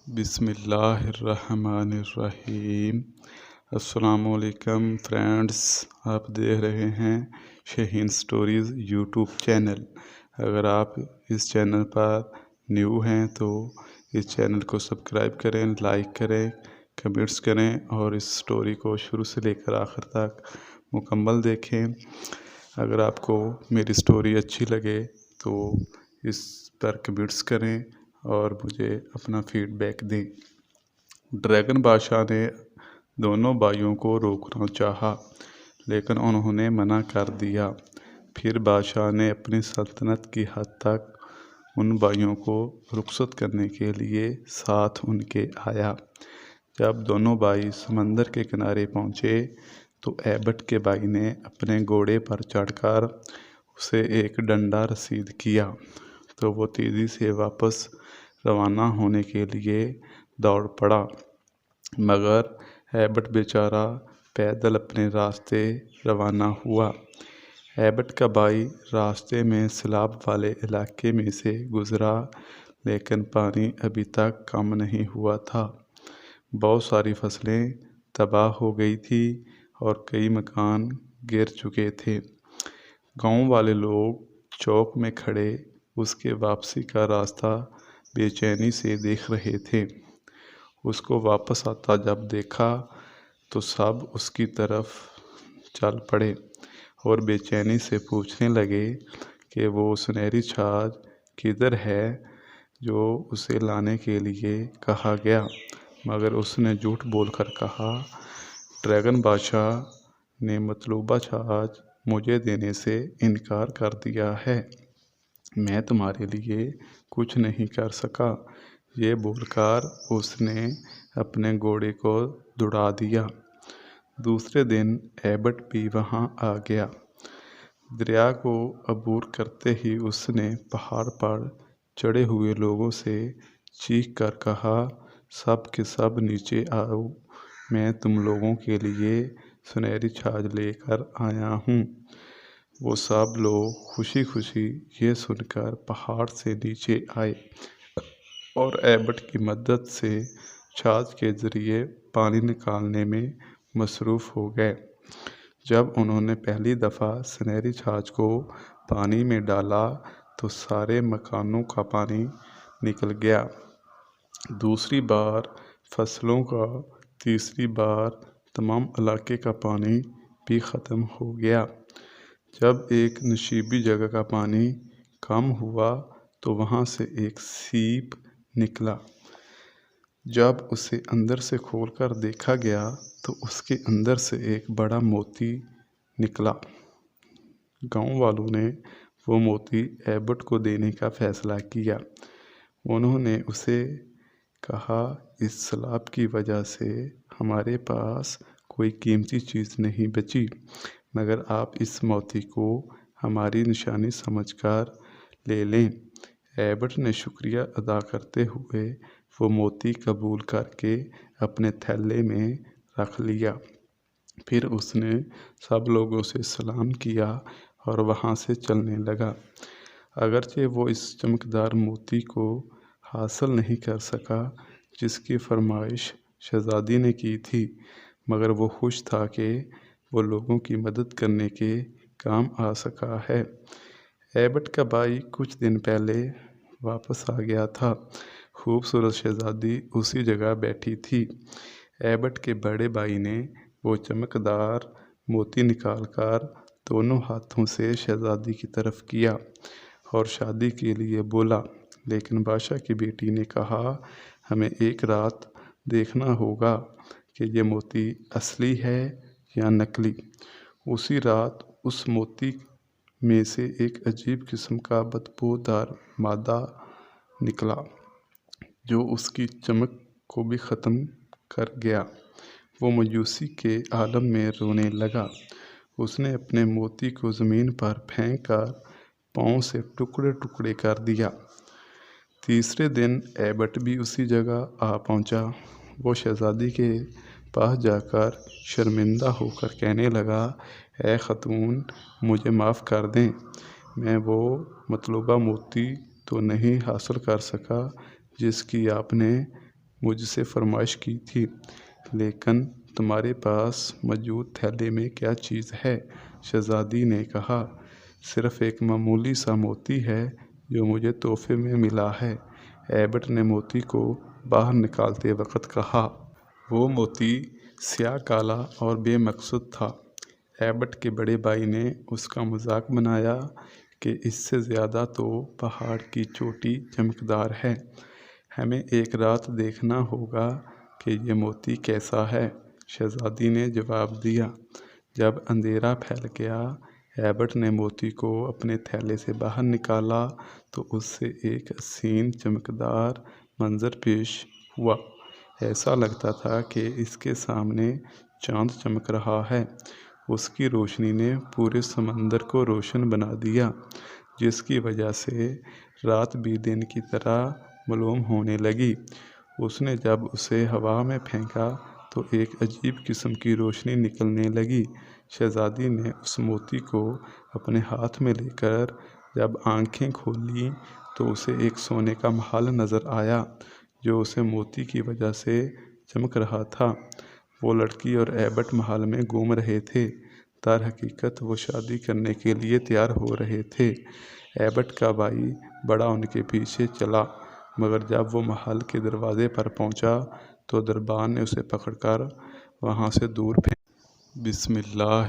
بسم اللہ الرحمن الرحیم۔ السلام علیکم فرینڈس، آپ دیکھ رہے ہیں شہین سٹوریز یوٹیوب چینل۔ اگر آپ اس چینل پر نیو ہیں تو اس چینل کو سبسکرائب کریں، لائک کریں، کمنٹس کریں اور اس سٹوری کو شروع سے لے کر آخر تک مکمل دیکھیں۔ اگر آپ کو میری سٹوری اچھی لگے تو اس پر کمنٹس کریں اور مجھے اپنا فیڈ بیک دیں۔ ڈریگن بادشاہ نے دونوں بھائیوں کو روکنا چاہا لیکن انہوں نے منع کر دیا۔ پھر بادشاہ نے اپنی سلطنت کی حد تک ان بھائیوں کو رخصت کرنے کے لیے ساتھ ان کے آیا۔ جب دونوں بھائی سمندر کے کنارے پہنچے تو ایبٹ کے بھائی نے اپنے گھوڑے پر چڑھ کر اسے ایک ڈنڈا رسید کیا تو وہ تیزی سے واپس روانہ ہونے کے لیے دوڑ پڑا، مگر ایبٹ بیچارہ پیدل اپنے راستے روانہ ہوا۔ ایبٹ کا بھائی راستے میں سیلاب والے علاقے میں سے گزرا لیکن پانی ابھی تک کم نہیں ہوا تھا۔ بہت ساری فصلیں تباہ ہو گئی تھی اور کئی مکان گر چکے تھے۔ گاؤں والے لوگ چوک میں کھڑے اس کے واپسی کا راستہ بے چینی سے دیکھ رہے تھے۔ اس کو واپس آتا جب دیکھا تو سب اس کی طرف چل پڑے اور بے چینی سے پوچھنے لگے کہ وہ سنہری چھاج کدھر ہے جو اسے لانے کے لیے کہا گیا، مگر اس نے جھوٹ بول کر کہا، ڈریگن بادشاہ نے مطلوبہ چھاج مجھے دینے سے انکار کر دیا ہے، میں تمہارے لیے کچھ نہیں کر سکا۔ یہ بول کر اس نے اپنے گھوڑے کو دوڑا دیا۔ دوسرے دن ایبٹ بھی وہاں آ گیا۔ دریا کو عبور کرتے ہی اس نے پہاڑ پر چڑھے ہوئے لوگوں سے چیخ کر کہا، سب کے سب نیچے آؤ، میں تم لوگوں کے لیے سنہری چھاج لے کر آیا ہوں۔ وہ سب لوگ خوشی خوشی یہ سن کر پہاڑ سے نیچے آئے اور ایبٹ کی مدد سے چھاج کے ذریعے پانی نکالنے میں مصروف ہو گئے۔ جب انہوں نے پہلی دفعہ سنہری چھاج کو پانی میں ڈالا تو سارے مکانوں کا پانی نکل گیا، دوسری بار فصلوں کا، تیسری بار تمام علاقے کا پانی بھی ختم ہو گیا۔ جب ایک نشیبی جگہ کا پانی کم ہوا تو وہاں سے ایک سیپ نکلا۔ جب اسے اندر سے کھول کر دیکھا گیا تو اس کے اندر سے ایک بڑا موتی نکلا۔ گاؤں والوں نے وہ موتی ایبٹ کو دینے کا فیصلہ کیا۔ انہوں نے اسے کہا، اس سیلاب کی وجہ سے ہمارے پاس کوئی قیمتی چیز نہیں بچی، مگر آپ اس موتی کو ہماری نشانی سمجھ کر لے لیں۔ ایبٹ نے شکریہ ادا کرتے ہوئے وہ موتی قبول کر کے اپنے تھیلے میں رکھ لیا۔ پھر اس نے سب لوگوں سے سلام کیا اور وہاں سے چلنے لگا۔ اگرچہ وہ اس چمکدار موتی کو حاصل نہیں کر سکا جس کی فرمائش شہزادی نے کی تھی، مگر وہ خوش تھا کہ وہ لوگوں کی مدد کرنے کے کام آ سکا ہے۔ ایبٹ کا بھائی کچھ دن پہلے واپس آ گیا تھا۔ خوبصورت شہزادی اسی جگہ بیٹھی تھی۔ ایبٹ کے بڑے بھائی نے وہ چمکدار موتی نکال کر دونوں ہاتھوں سے شہزادی کی طرف کیا اور شادی کے لیے بولا، لیکن بادشاہ کی بیٹی نے کہا، ہمیں ایک رات دیکھنا ہوگا کہ یہ موتی اصلی ہے یا نکلی۔ اسی رات اس موتی میں سے ایک عجیب قسم کا بدبودار مادہ نکلا جو اس کی چمک کو بھی ختم کر گیا۔ وہ مایوسی کے عالم میں رونے لگا۔ اس نے اپنے موتی کو زمین پر پھینک کر پاؤں سے ٹکڑے ٹکڑے کر دیا۔ تیسرے دن ایبٹ بھی اسی جگہ آ پہنچا۔ وہ شہزادی کے پاس جا کر شرمندہ ہو کر کہنے لگا، اے خاتون، مجھے معاف کر دیں، میں وہ مطلوبہ موتی تو نہیں حاصل کر سکا جس کی آپ نے مجھ سے فرمائش کی تھی، لیکن تمہارے پاس موجود تھیلے میں کیا چیز ہے؟ شہزادی نے کہا، صرف ایک معمولی سا موتی ہے جو مجھے تحفے میں ملا ہے۔ ایبٹ نے موتی کو باہر نکالتے وقت کہا۔ وہ موتی سیاہ کالا اور بے مقصد تھا۔ ایبٹ کے بڑے بھائی نے اس کا مذاق بنایا کہ اس سے زیادہ تو پہاڑ کی چوٹی چمکدار ہے۔ ہمیں ایک رات دیکھنا ہوگا کہ یہ موتی کیسا ہے، شہزادی نے جواب دیا۔ جب اندھیرا پھیل گیا، ایبٹ نے موتی کو اپنے تھیلے سے باہر نکالا تو اس سے ایک حسین چمکدار منظر پیش ہوا۔ ایسا لگتا تھا کہ اس کے سامنے چاند چمک رہا ہے۔ اس کی روشنی نے پورے سمندر کو روشن بنا دیا، جس کی وجہ سے رات بھی دن کی طرح معلوم ہونے لگی۔ اس نے جب اسے ہوا میں پھینکا تو ایک عجیب قسم کی روشنی نکلنے لگی۔ شہزادی نے اس موتی کو اپنے ہاتھ میں لے کر جب آنکھیں کھولیں تو اسے ایک سونے کا محل نظر آیا جو اسے موتی کی وجہ سے چمک رہا تھا۔ وہ لڑکی اور ایبٹ محل میں گھوم رہے تھے۔ درحقیقت وہ شادی کرنے کے لیے تیار ہو رہے تھے۔ ایبٹ کا بھائی بڑا ان کے پیچھے چلا، مگر جب وہ محل کے دروازے پر پہنچا تو دربان نے اسے پکڑ کر وہاں سے دور پھینک۔ بسم اللہ